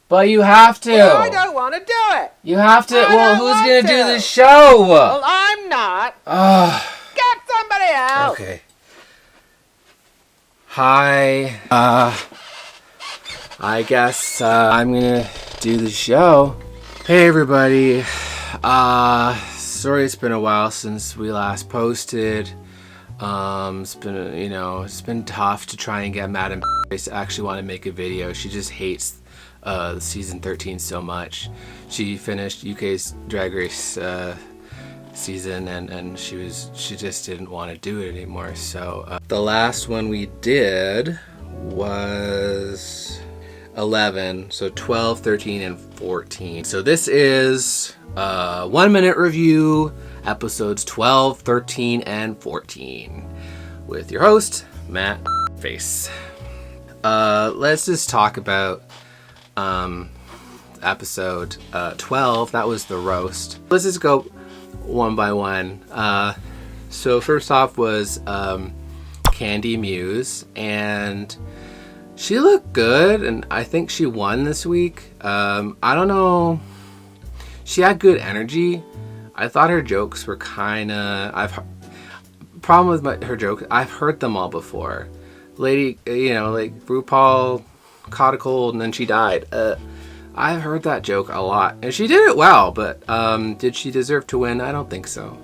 But you have to. Well, I don't want to do it. You have to. Well, who's going to do the show? Well, I'm not. Get somebody else. Okay. Hi. I guess I'm going to do the show. Hey, everybody. Sorry it's been a while since we last posted. It's been tough to try and get Madam to actually want to make a video. She just hates season 13 so much. She finished UK's Drag Race season and she just didn't want to do it anymore. So the last one we did was 11, so 12, 13, and 14. So this is 1 minute review, episodes 12, 13, and 14 with your host, Matt Face. Let's just talk about episode 12. That was the roast. Let's just go one by one. So first off was Candy Muse, and she looked good, and I think she won this week. I don't know. She had good energy. I thought her jokes were kind of... Problem with her jokes, I've heard them all before. Lady, like RuPaul caught a cold and then she died. I've heard that joke a lot. And she did it well, but did she deserve to win? I don't think so.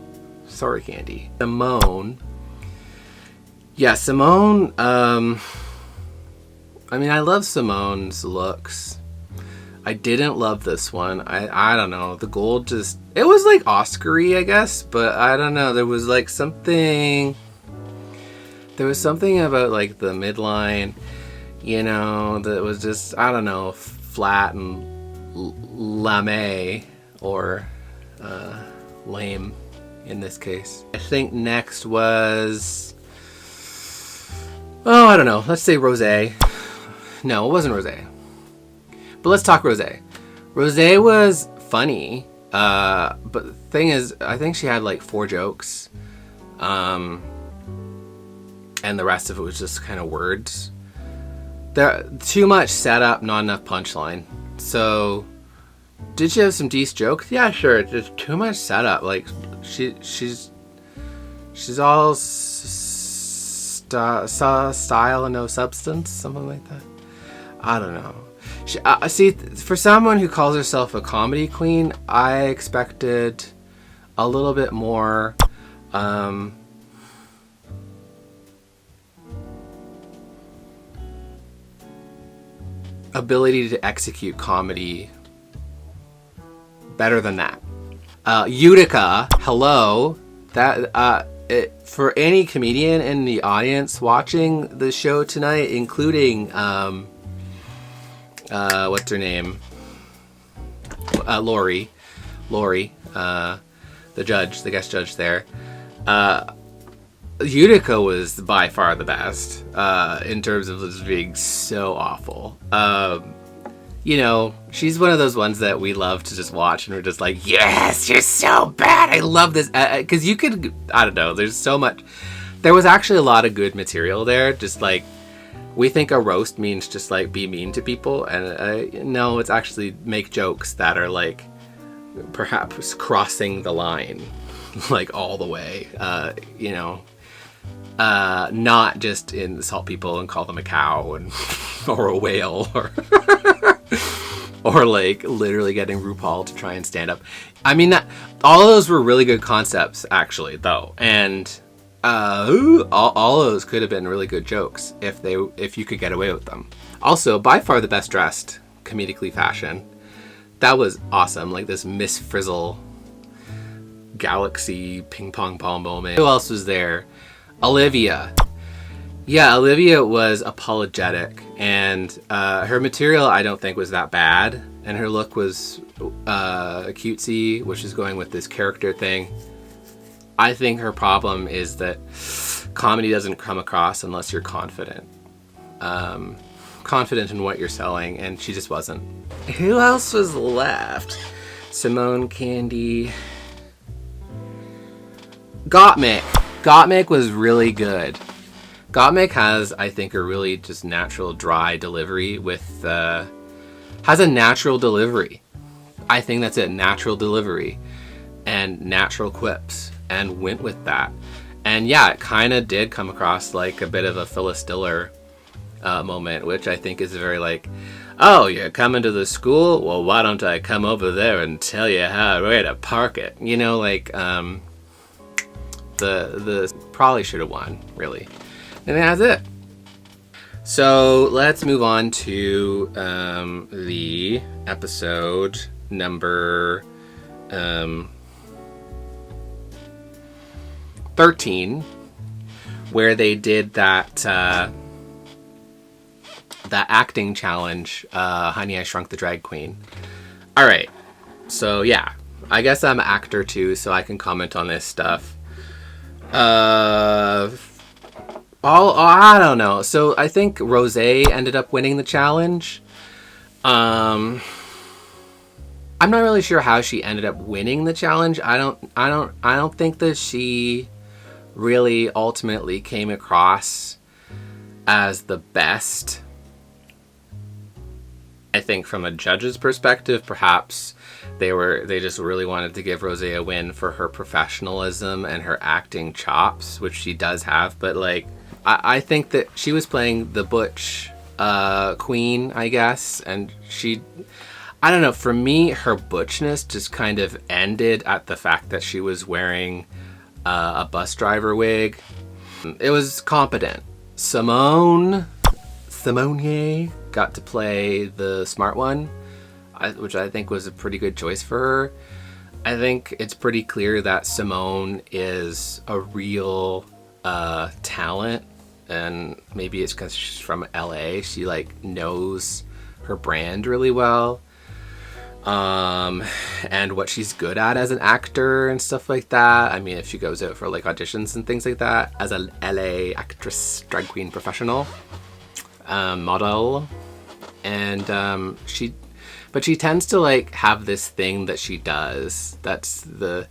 Sorry, Candy. Simone. Yeah, Simone... I love Simone's looks. I didn't love this one. I don't know. The gold just... It was like Oscar-y, I guess. But I don't know. There was like something... There was something about like the midline, that was just, I don't know, flat and lame or lame in this case. I think next was... Oh, I don't know. Let's say Rosé. No, it wasn't Rosé. But let's talk Rosé. Rosé was funny, but the thing is, I think she had like 4 jokes, and the rest of it was just kind of words. There too much setup, not enough punchline. So, did she have some decent jokes? Yeah, sure. Just too much setup. Like she's all style and no substance, something like that. I don't know. See, for someone who calls herself a comedy queen, I expected a little bit more ability to execute comedy better than that. Utica, hello. That for any comedian in the audience watching the show tonight, including what's her name? Lori, the guest judge there. Utica was by far the best in terms of just being so awful. She's one of those ones that we love to just watch and we're just like, yes, you're so bad. I love this. Because you could, I don't know, there's so much. There was actually a lot of good material there. Just like, we think a roast means just like be mean to people. And no, it's actually make jokes that are like perhaps crossing the line like all the way, not just insult people and call them a cow and or a whale or like literally getting RuPaul to try and stand up. That all of those were really good concepts actually though, and all of those could have been really good jokes if you could get away with them. Also, by far the best dressed comedically fashion. That was awesome, like this Miss Frizzle galaxy ping pong ball moment. Who else was there? Olivia. Yeah, Olivia was apologetic, and her material I don't think was that bad, and her look was cutesy, which is going with this character thing. I think her problem is that comedy doesn't come across unless you're confident. Confident in what you're selling, and she just wasn't. Who else was left? Simone, Candy, Gottmik. Gottmik was really good. Gottmik has, I think, a really just natural dry delivery with has a natural delivery. I think that's it, natural delivery and natural quips, and went with that. And yeah, it kind of did come across like a bit of a Phyllis Diller moment, which I think is very like, oh, you're coming to the school? Well, why don't I come over there and tell you where to park it? You know, like, the probably should have won, really. And that's it. So let's move on to the episode number 13, where they did that acting challenge, Honey, I Shrunk the Drag Queen. All right, so yeah, I guess I'm an actor too, so I can comment on this stuff. I don't know. So I think Rosé ended up winning the challenge. I'm not really sure how she ended up winning the challenge. I don't think that she really ultimately came across as the best. I think from a judge's perspective, perhaps they just really wanted to give Rosé a win for her professionalism and her acting chops, which she does have. But like, I think that she was playing the butch queen, I guess, and I don't know, for me, her butchness just kind of ended at the fact that she was wearing a bus driver wig. It was competent. Simone got to play the smart one, which I think was a pretty good choice for her. I think it's pretty clear that Simone is a real talent, and maybe it's because she's from LA. She like knows her brand really well, and what she's good at as an actor and stuff like that. I mean, if she goes out for like auditions and things like that as a LA actress, drag queen professional, model, and she tends to like have this thing that she does. That's the,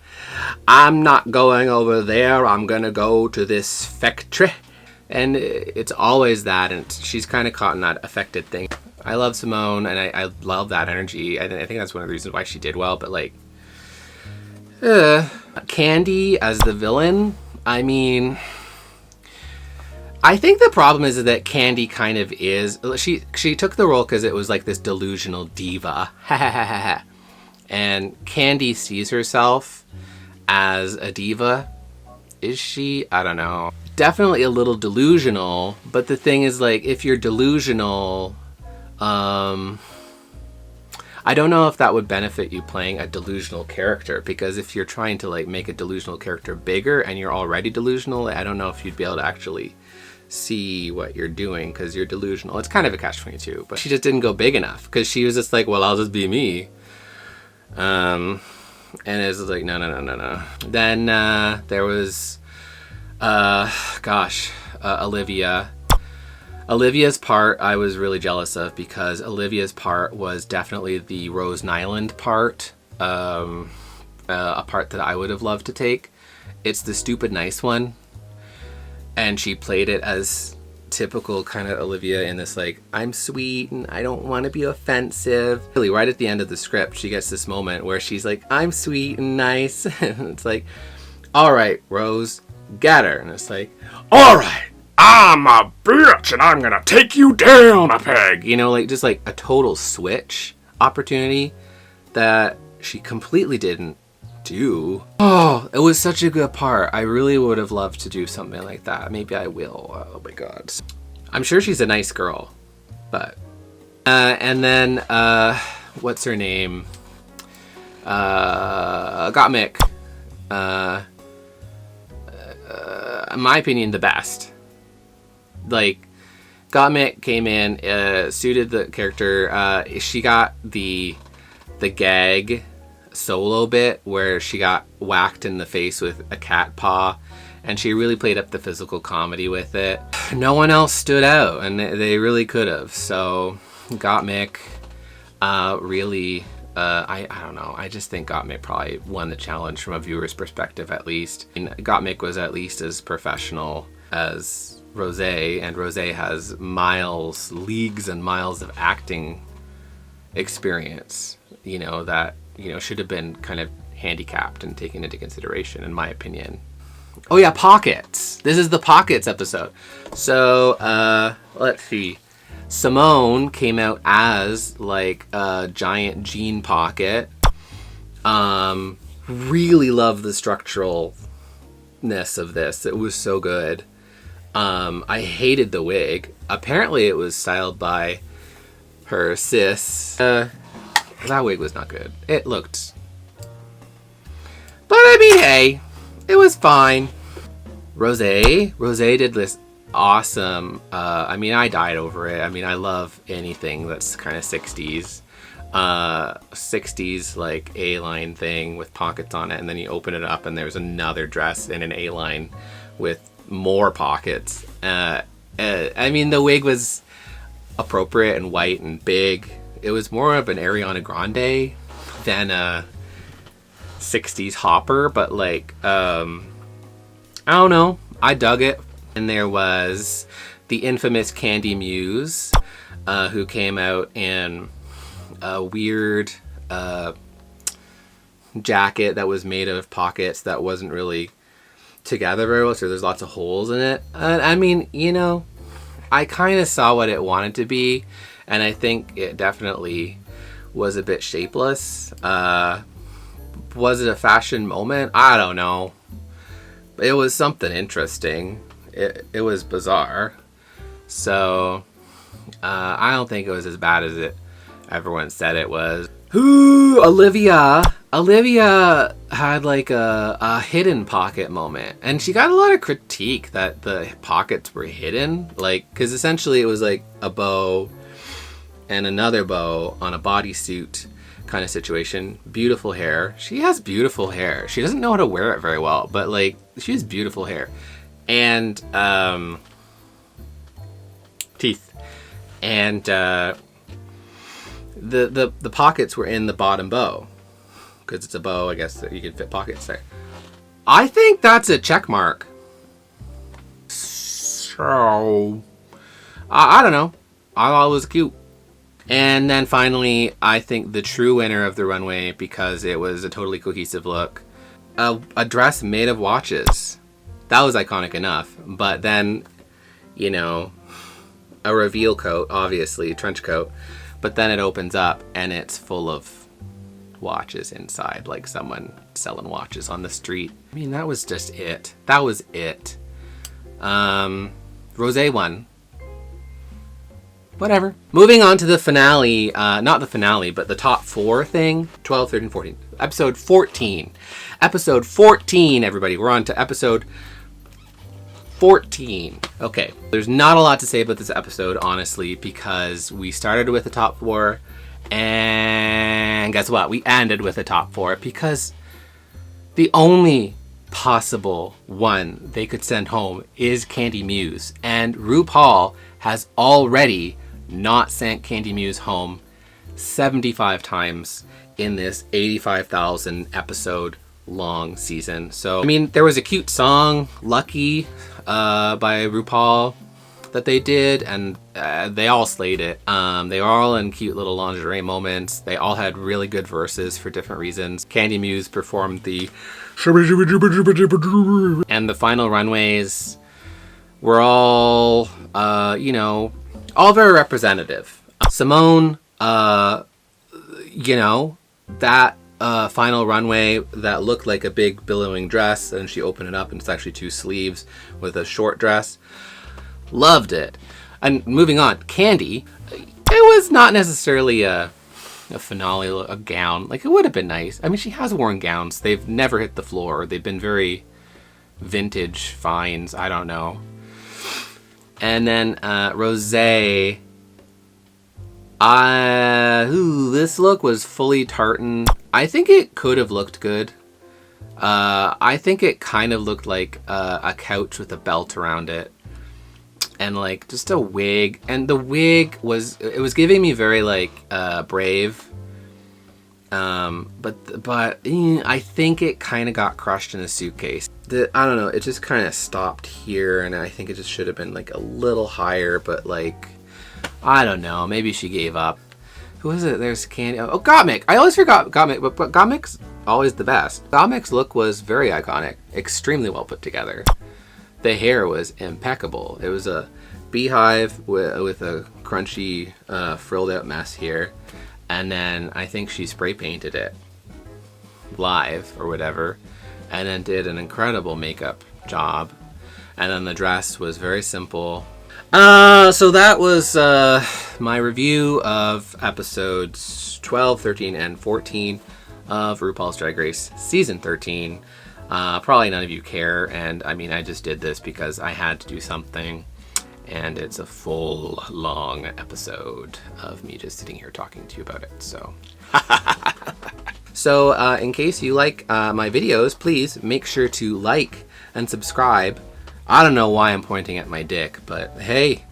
I'm not going over there, I'm gonna go to this factory. And it's always that, and she's kind of caught in that affected thing. I love Simone, and I love that energy. I think that's one of the reasons why she did well, but like, Candy as the villain, I mean, I think the problem is that Candy kind of is, she took the role because it was like this delusional diva, and Candy sees herself as a diva. Is she? I don't know. Definitely a little delusional, but the thing is, like, if you're delusional, I don't know if that would benefit you playing a delusional character, because if you're trying to like make a delusional character bigger and you're already delusional, I don't know if you'd be able to actually see what you're doing because you're delusional. It's kind of a catch-22, but she just didn't go big enough because she was just like, well, I'll just be me. And it was like, no. Then there was Olivia. Olivia's part I was really jealous of, because Olivia's part was definitely the Rose Nyland part, a part that I would have loved to take. It's the stupid nice one, and she played it as typical kind of Olivia in this like, I'm sweet and I don't want to be offensive. Really, right at the end of the script, she gets this moment where she's like, I'm sweet and nice. And it's like, all right, Rose, get her. And it's like, all right, I'm a bitch and I'm gonna take you down a peg. You know, like just like a total switch opportunity that she completely didn't do. Oh, it was such a good part. I really would have loved to do something like that. Maybe I will. Oh my god. I'm sure she's a nice girl, but and then what's her name? Gottmik. In my opinion, the best. Like, Gottmik came in, suited the character. She got the gag solo bit where she got whacked in the face with a cat paw, and she really played up the physical comedy with it. No one else stood out, and they really could have. So Gottmik really, I don't know. I just think Gottmik probably won the challenge from a viewer's perspective, at least. And Gottmik was at least as professional as Rosé, and Rosé has leagues and miles of acting experience, that, should have been kind of handicapped and taken into consideration, in my opinion. Oh yeah, pockets. This is the pockets episode. So, let's see. Simone came out as like a giant jean pocket. Really love the structuralness of this. It was so good. I hated the wig. Apparently it was styled by her sis. That wig was not good. It looked... But I mean, hey, it was fine. Rose did this awesome... I died over it. I love anything that's kind of 60s. 60s like A-line thing with pockets on it, and then you open it up and there's another dress in an A-line with more pockets. The wig was appropriate and white and big. It was more of an Ariana Grande than a 60s hopper, but like, I don't know. I dug it. And there was the infamous Candy Muse, who came out in a weird jacket that was made of pockets that wasn't really together very well, so there's lots of holes in it. I kind of saw what it wanted to be, and I think it definitely was a bit shapeless. Was it a fashion moment? I don't know. It was something interesting. It was bizarre. So, I don't think it was as bad as everyone said it was. Ooh, Olivia had like a hidden pocket moment, and she got a lot of critique that the pockets were hidden, like, because essentially it was like a bow and another bow on a bodysuit kind of situation. Beautiful hair. She has beautiful hair. She doesn't know how to wear it very well, but like, she has beautiful hair. And teeth. And the pockets were in the bottom bow, because it's a bow, I guess, that you can fit pockets there. I think that's a check mark. So, I don't know. I thought it was cute. And then finally, I think the true winner of the runway, because it was a totally cohesive look, a dress made of watches. That was iconic enough. But then, a reveal coat, obviously, trench coat. But then it opens up and it's full of watches inside, like someone selling watches on the street. That was just it. That was it. Rosé won. Whatever. Moving on to the finale. Not the finale, but the top 4 thing. 12, 13, 14. Episode 14. Episode 14, everybody. We're on to episode 14. Okay, there's not a lot to say about this episode, honestly, because we started with the top 4, and guess what? We ended with the top 4, because the only possible one they could send home is Candy Muse, and RuPaul has already not sent Candy Muse home 75 times in this 85,000 episode long season. So, there was a cute song, Lucky, by RuPaul that they did, and they all slayed it. They were all in cute little lingerie moments. They all had really good verses for different reasons. Candy Muse performed the and the final runways were all, all very representative. Simone, that final runway that looked like a big billowing dress, and she opened it up and it's actually 2 sleeves with a short dress. Loved it. And moving on, Candy, it was not necessarily a finale, a gown. Like, it would have been nice. She has worn gowns. They've never hit the floor. They've been very vintage finds. I don't know. And then Rosé. This look was fully tartan. I think it could have looked good. I think it kind of looked like a couch with a belt around it. And like just a wig. And the wig was giving me very like Brave. But I think it kind of got crushed in a suitcase. I don't know, it just kind of stopped here, and I think it just should have been like a little higher, but like, I don't know, maybe she gave up. Who is it? There's Candy. Oh, Gottmik. I always forgot Gottmik, but Gottmik's always the best. Gottmik's look was very iconic, extremely well put together. The hair was impeccable. It was a beehive with a crunchy, frilled out mess here. And then I think she spray painted it live or whatever. And then did an incredible makeup job. And then the dress was very simple. So that was my review of episodes 12, 13, and 14 of RuPaul's Drag Race Season 13. Probably none of you care, and I mean, I just did this because I had to do something, and it's a full, long episode of me just sitting here talking to you about it, so... So, in case you like my videos, please make sure to like and subscribe. I don't know why I'm pointing at my dick, but hey,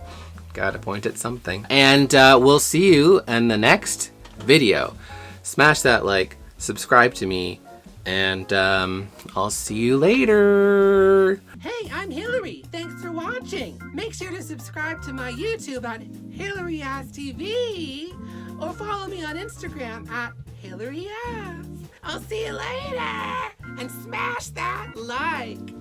gotta point at something. And we'll see you in the next video. Smash that like, subscribe to me, and I'll see you later. Hey, I'm Hillary. Thanks for watching. Make sure to subscribe to my YouTube at Hillary Ass TV or follow me on Instagram at Hillary Ass. I'll see you later and smash that like.